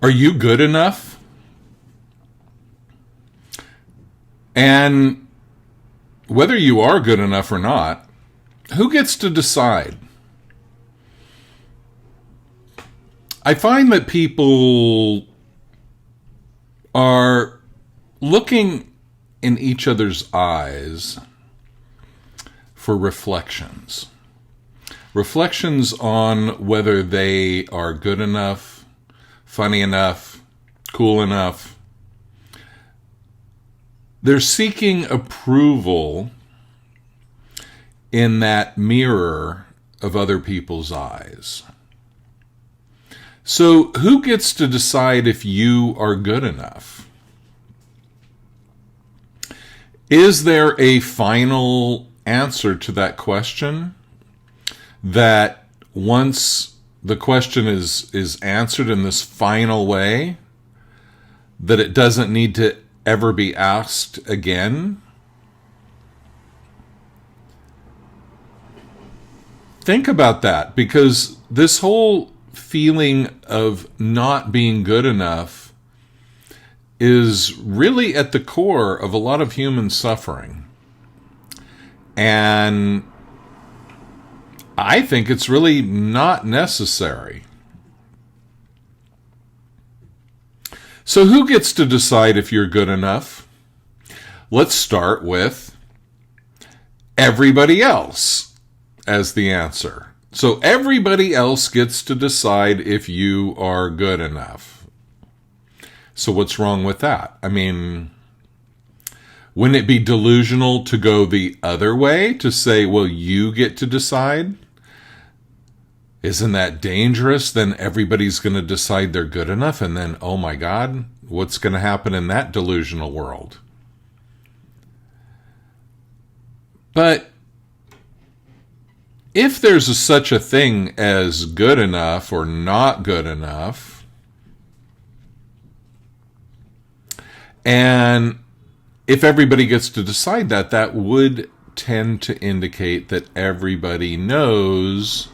Are you good enough? And whether you are good enough or not, who gets to decide? I find that people are looking in each other's eyes for reflections. Reflections on whether they are good enough, funny enough, cool enough. They're seeking approval in that mirror of other people's eyes. So who gets to decide if you are good enough? Is there a final answer to that question? That once the question is answered in this final way, that it doesn't need to ever be asked again? Think about that, because this whole feeling of not being good enough is really at the core of a lot of human suffering. And I think it's really not necessary. So who gets to decide if you're good enough? Let's start with everybody else as the answer. So everybody else gets to decide if you are good enough. So what's wrong with that? I mean, wouldn't it be delusional to go the other way, to say, well, you get to decide? Isn't that dangerous? Then everybody's going to decide they're good enough, and then, oh my God, what's going to happen in that delusional world? But if there's such a thing as good enough or not good enough, and if everybody gets to decide that, that would tend to indicate that everybody knows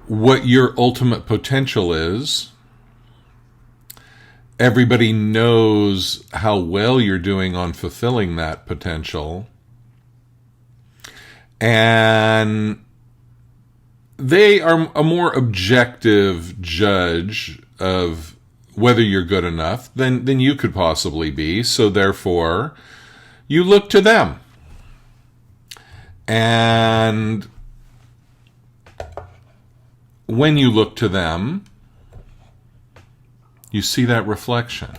what your ultimate potential is. Everybody knows how well you're doing on fulfilling that potential. And they are a more objective judge of whether you're good enough than you could possibly be. So therefore, you look to them. And when you look to them, you see that reflection.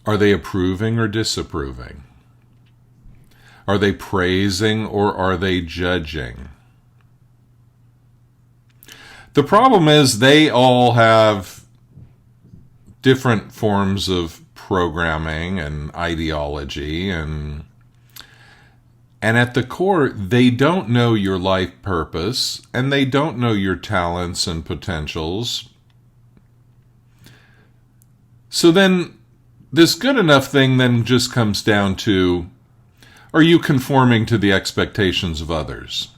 Are they approving or disapproving? Are they praising or are they judging? The problem is they all have different forms of programming and ideology, and at the core, they don't know your life purpose, and they don't know your talents and potentials. So then, this good enough thing then just comes down to, are you conforming to the expectations of others?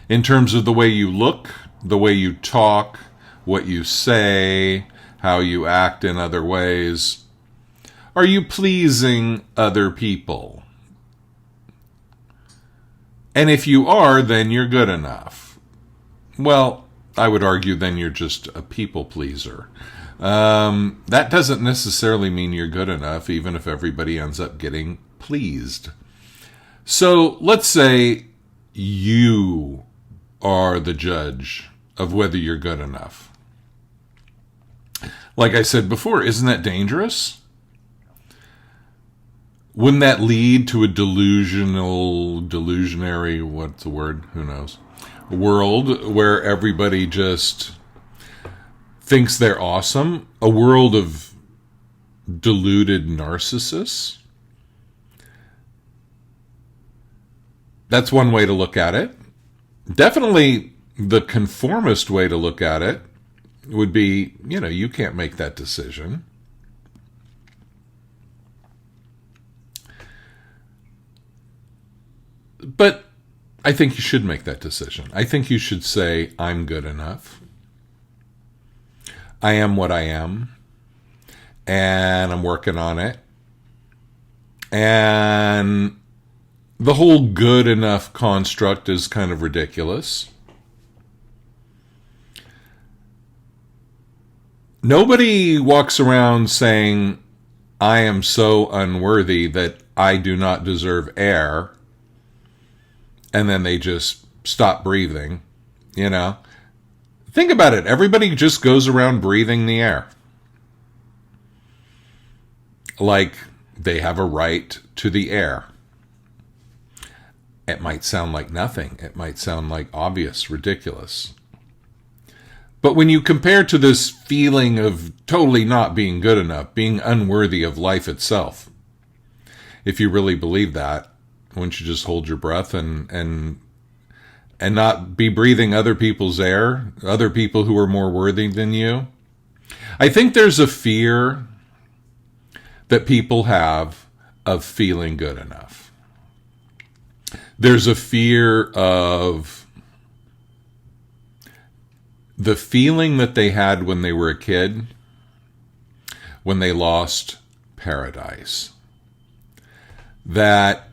In terms of the way you look, the way you talk, what you say, how you act in other ways. Are you pleasing other people? And if you are, then you're good enough. Well, I would argue then you're just a people pleaser. That doesn't necessarily mean you're good enough, even if everybody ends up getting pleased. So let's say you are the judge of whether you're good enough. Like I said before, isn't that dangerous? Wouldn't that lead to a delusionary, what's the word? Who knows? A world where everybody just thinks they're awesome? A world of deluded narcissists? That's one way to look at it. Definitely the conformist way to look at it would be, you can't make that decision. But I think you should make that decision. I think you should say, I'm good enough. I am what I am. And I'm working on it. And the whole good enough construct is kind of ridiculous. Nobody walks around saying, I am so unworthy that I do not deserve air. And then they just stop breathing, you know. Think about it. Everybody just goes around breathing the air. Like they have a right to the air. It might sound like nothing. It might sound like obvious, ridiculous. But when you compare to this feeling of totally not being good enough, being unworthy of life itself, if you really believe that, wouldn't you just hold your breath and not be breathing other people's air, other people who are more worthy than you? I think there's a fear that people have of feeling good enough. There's a fear of the feeling that they had when they were a kid, when they lost paradise. That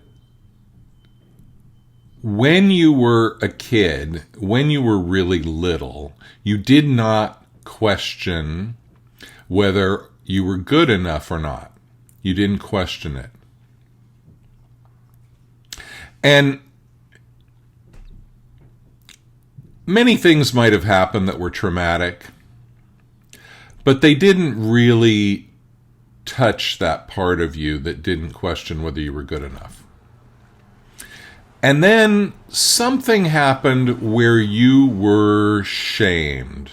when you were a kid, when you were really little, you did not question whether you were good enough or not. You didn't question it. And many things might have happened that were traumatic, but they didn't really touch that part of you that didn't question whether you were good enough. And then something happened where you were shamed.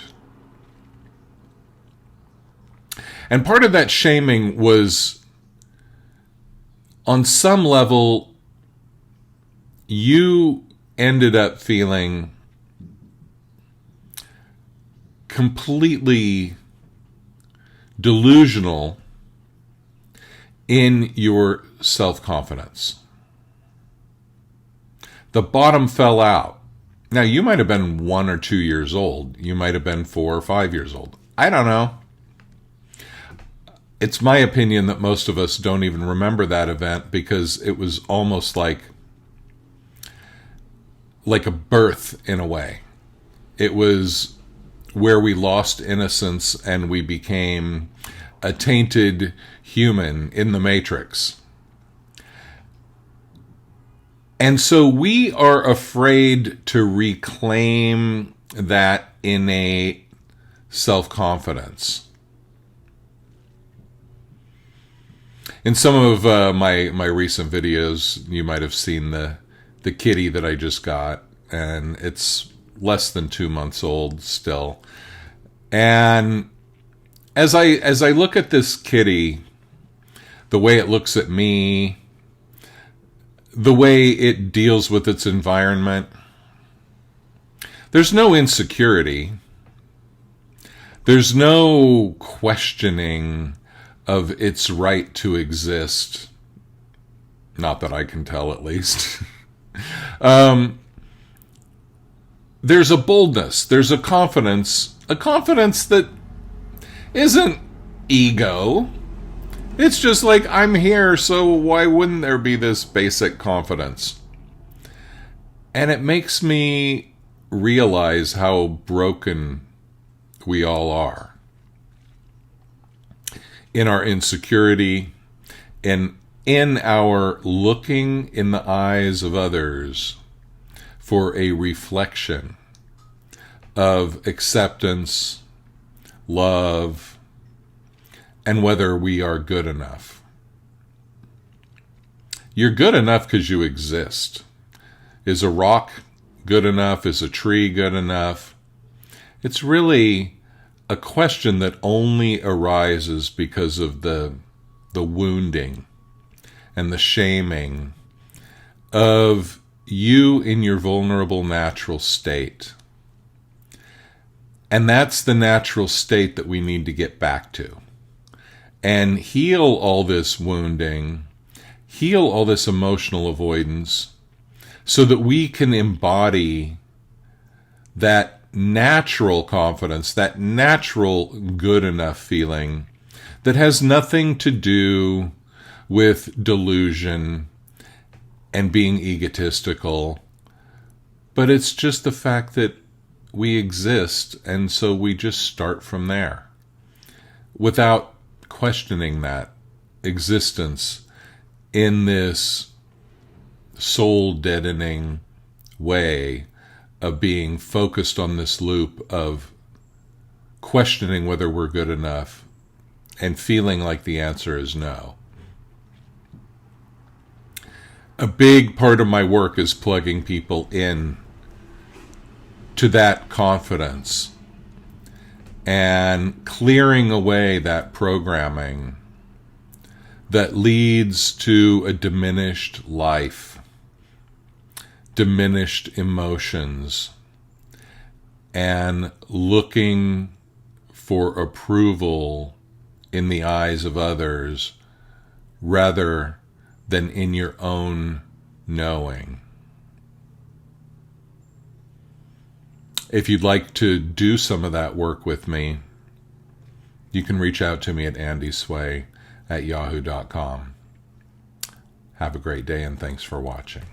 And part of that shaming was, on some level, you ended up feeling completely delusional in your self-confidence. The bottom fell out. Now, you might have been 1 or 2 years old. You might have been 4 or 5 years old. I don't know. It's my opinion that most of us don't even remember that event because it was almost like a birth in a way. It was where we lost innocence and we became a tainted human in the Matrix. And so we are afraid to reclaim that innate self-confidence. In some of my recent videos, you might have seen the kitty that I just got, and it's less than 2 months old still. And as I look at this kitty, the way it looks at me, the way it deals with its environment, there's no insecurity. There's no questioning of its right to exist. Not that I can tell, at least. There's a boldness. There's a confidence that isn't ego. It's just like, I'm here, so why wouldn't there be this basic confidence? And it makes me realize how broken we all are in our insecurity and in our looking in the eyes of others for a reflection of acceptance, love, and whether we are good enough. You're good enough because you exist. Is a rock good enough? Is a tree good enough? It's really a question that only arises because of the wounding and the shaming of you in your vulnerable natural state. And that's the natural state that we need to get back to. And heal all this wounding, heal all this emotional avoidance, so that we can embody that natural confidence, that natural good enough feeling that has nothing to do with delusion and being egotistical, but it's just the fact that we exist, and so we just start from there without questioning that existence in this soul-deadening way of being focused on this loop of questioning whether we're good enough and feeling like the answer is no. A big part of my work is plugging people in to that confidence and clearing away that programming that leads to a diminished life, diminished emotions, and looking for approval in the eyes of others rather than in your own knowing. If you'd like to do some of that work with me, you can reach out to me at andysway@yahoo.com. Have a great day, and thanks for watching.